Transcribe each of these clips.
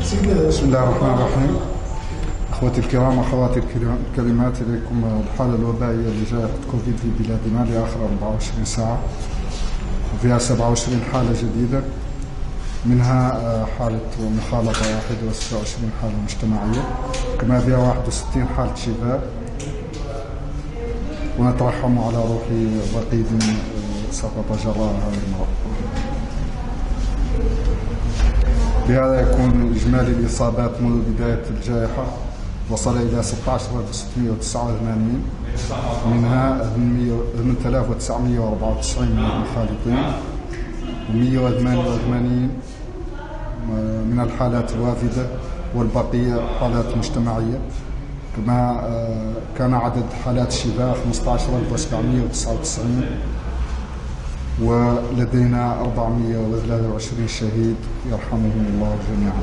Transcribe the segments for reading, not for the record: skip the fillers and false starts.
بسم الله الرحمن الرحيم. اخوتي الكرام اخواتي الكريمات، اليكم الحاله الوبائيه لجائحه كوفيد في بلادنا لاخر 24 ساعه، وفيها 27 حاله جديده، منها حاله مخالطه واحده و26 حاله مجتمعيه، كما فيها 61 حاله شفاء. ونترحم على روح وقيد سقط جراء هذا المرض. بهذا يكون إجمالي الإصابات منذ بداية الجائحة وصل إلى 16689، منها 8994 من المخالطين، و188 من الحالات الوافدة، والبقية حالات مجتمعية. كما كان عدد حالات الشفاء 15799، ولدينا 423 شهيد يرحمهم الله جميعا.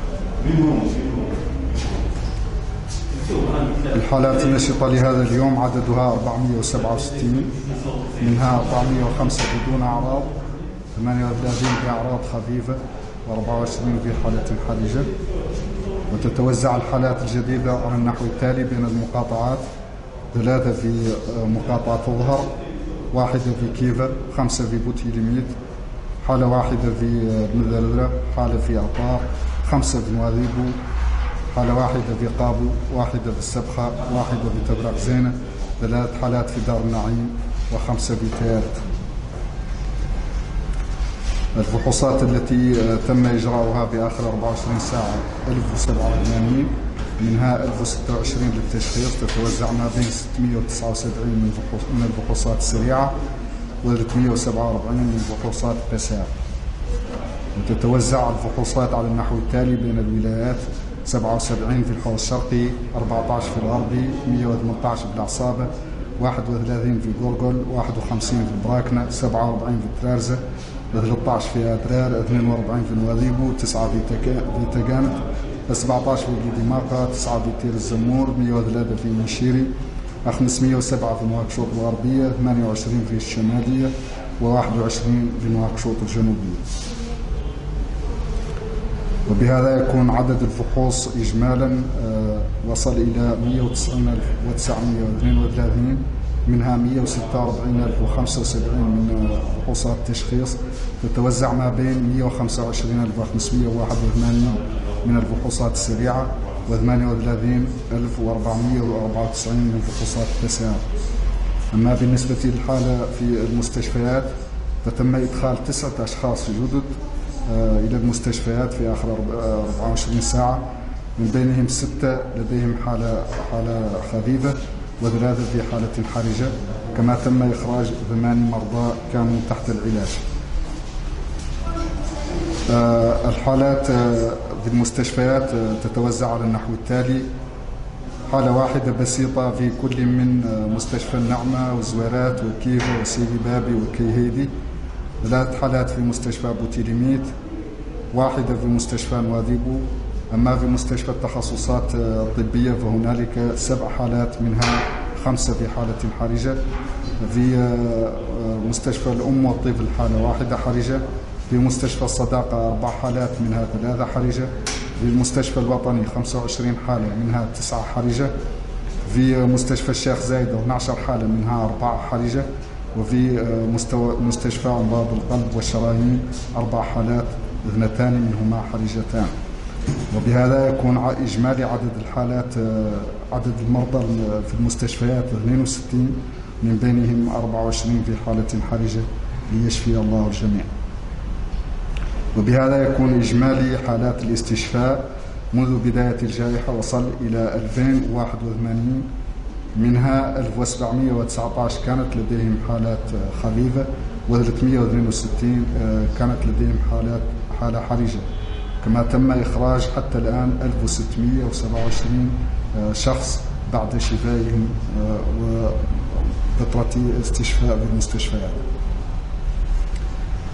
الحالات النشطة لهذا اليوم عددها 467، منها 405 بدون أعراض، 38 بأعراض خفيفة، و24 في حالة حرجة. وتتوزع الحالات الجديدة على النحو التالي بين المقاطعات: 3 في مقاطعة الظهر، 1 في كيفر، 5 في بوتيليميت، حالة واحدة في المذلة، حالة في أطار، 5 في نواذيبو، حالة واحدة في قابو، 1 في السبخة، 1 في تبرق زينة، 3 حالات في دار النعيم، و5 في تيارت. الفحوصات التي تم إجراؤها بآخر 24 ساعة 1087، منها 1026 للتشخيص، تتوزع ما بين 679 من الفحوصات السريعة و347 من الفحوصات البسار. وتتوزع الفحوصات على النحو التالي بين الولايات: 77 في الحوض الشرقي، 14 في الغربي، 118 في العصابة، 31 في قلقل، 51 في البراكنة، 47 في ترارزة، 13 في أدرار، 42 في نواذيبو، 9 في تقانت، 17 في ديماقة، 9 في تير الزمور، 103 في منشيري، 507 في نواكشوط الغربية، 28 في الشمالية، و21 في نواكشوط الجنوبية. وبهذا يكون عدد الفحوص إجمالا وصل إلى 190932، منها 146075 من فحوصات التشخيص، تتوزع ما بين 125581 من الفحوصات السريعة، و 38494 من فحوصات التساهل. أما بالنسبة للحالة في المستشفيات، فتم إدخال 9 أشخاص جدد إلى المستشفيات في آخر 24 ساعة، من بينهم 6 لديهم حالة خفيفة، و3 في حالة حرجة. كما تم إخراج 8 مرضى كانوا تحت العلاج. الحالات في المستشفيات تتوزع على النحو التالي: حالة واحدة بسيطة في كل من مستشفى النعمة والزويرات وكيفا وسيدي بابي وكيهيدي، 3 حالات في مستشفى بوتيليميت، 1 في مستشفى نواذيبو. أما في مستشفى التخصصات الطبية فهنالك 7 حالات، منها 5 في حالة حرجة. في مستشفى الأم والطفل حالة واحدة حرجة. في مستشفى الصداقة 4 حالات، منها 3 حرجة. في المستشفى الوطني 25 حالة، منها 9 حرجة. في مستشفى الشيخ زايد 12 حالة، منها 4 حرجة. وفي مستشفى أمراض القلب والشرايين 4 حالات، 2 منهما حرجتان. وبهذا يكون إجمالي عدد الحالات، عدد المرضى في المستشفيات 62، من بينهم 24 في حالة حرجة، ليشفي الله الجميع. وبهذا يكون إجمالي حالات الاستشفاء منذ بداية الجائحة وصل إلى 2081، منها 1719 كانت لديهم حالات خفيفة، و362 كانت لديهم حالة حرجة. كما تم إخراج حتى الآن 1627 شخص بعد شفائهم وفترة استشفاء بالمستشفيات.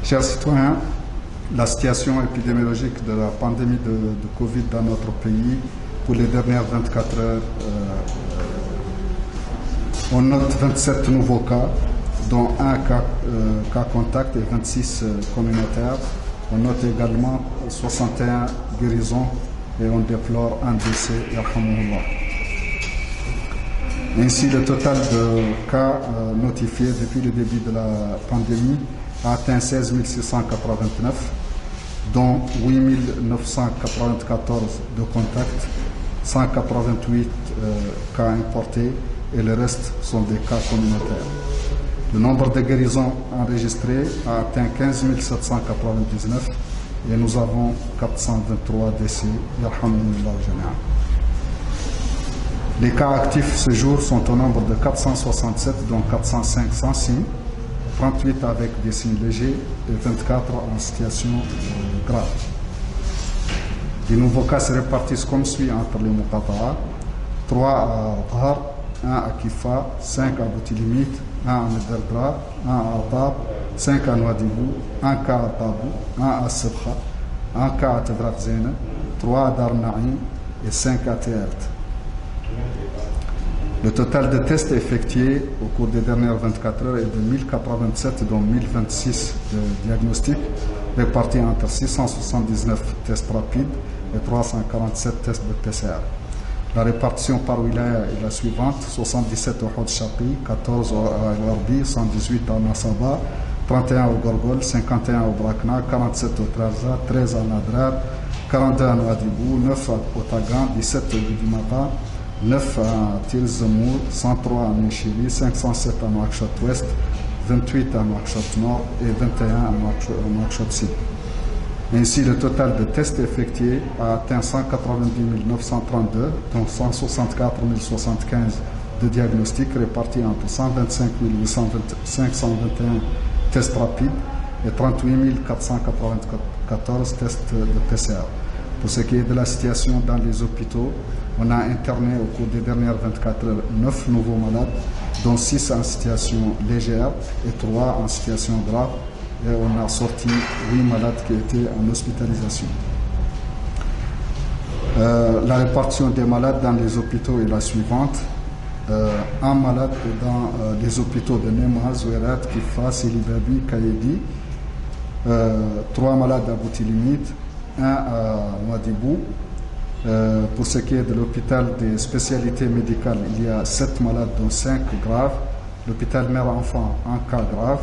Chers citoyens, la situation épidémiologique de la pandémie de Covid dans notre pays pour les dernières 24 heures, on note 27 nouveaux cas, dont un cas contact et 26 communautaires. On note également 61 guérisons et on déplore un décès. Yarhamuhullah. Ainsi, le total de cas notifiés depuis le début de la pandémie a atteint 16 689, dont 8 994 de contacts, 188 cas importés et le reste sont des cas communautaires. Le nombre de guérisons enregistrées a atteint 15 799 et nous avons 423 décès. Yarhamullah jami'an. Les cas actifs ce jour sont au nombre de 467, dont 405 sans signe, 38 avec des signes légers et 24 en situation grave. Les nouveaux cas se répartissent comme suit entre les Muqata'a: 3 à Dhar, 1 à Kifa, 5 à Boutilimit, 1 à Mederdra, 1 à Atab, 5 à Nouadhibou, 1 cas à Tabou, 1 à Sebkha, 1 cas à Tedrak Zena, 3 à Dar Naïm et 5 à Teert. Le total de tests effectués au cours des dernières 24 heures est de 1087, dont 1026 de diagnostics, répartis entre 679 tests rapides et 347 tests de PCR. La répartition par wilaya est la suivante: 77 au Hod Shaqi, 14 à El Warbi, 118 à Nasaba, 31 au Gorgol, 51 au Brakna, 47 au Trarza, 13 à Nadrar, 42 à Nouadhibou, 9 au Tagan, 17 au Bidimata, 9 à Tir-Zemour, 103 à Nechili, 507 à Nouakchott-Ouest, 28 à Nouakchott-Nord et 21 à Nouakchott-Sud. Ainsi, le total de tests effectués a atteint 190 932, dont 164 075 de diagnostics répartis entre 125 521 tests rapides et 38 494 tests de PCR. Pour ce qui est de la situation dans les hôpitaux, on a interné au cours des dernières 24 heures 9 nouveaux malades, dont 6 en situation légère et 3 en situation grave. Et on a sorti 8 malades qui étaient en hospitalisation. La répartition des malades dans les hôpitaux est la suivante. Un malade dans les hôpitaux de Nema, Zouerat, Kifa, Silibabi, Kayedi. 3 malades à Boutilimit, 1 à Nouadhibou. Pour ce qui est de l'hôpital des spécialités médicales, il y a 7 malades, dont 5 graves. L'hôpital mère-enfant, 1 cas grave.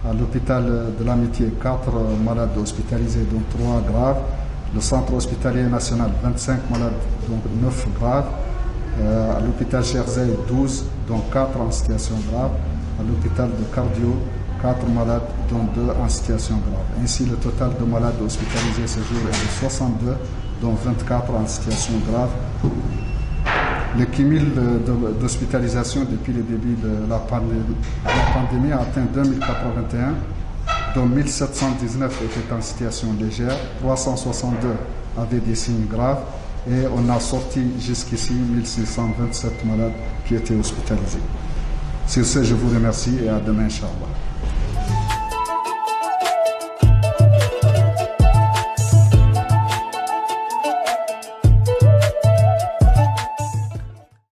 À l'hôpital de l'Amitié, 4 malades hospitalisés, dont 3 graves. Le centre hospitalier national, 25 malades, dont 9 graves. À l'hôpital Cherzey, 12, dont 4 en situation grave. À l'hôpital de Cardio, 4 malades, dont 2 en situation grave. Ainsi, le total de malades hospitalisés ce jour est de 62, dont 24 en situation grave. Le cumul d'hospitalisation depuis le début de la pandémie a atteint 2081, dont 1719 étaient en situation légère, 362 avaient des signes graves et on a sorti jusqu'ici 1627 malades qui étaient hospitalisés. Sur ce, je vous remercie et à demain, Inch'Allah.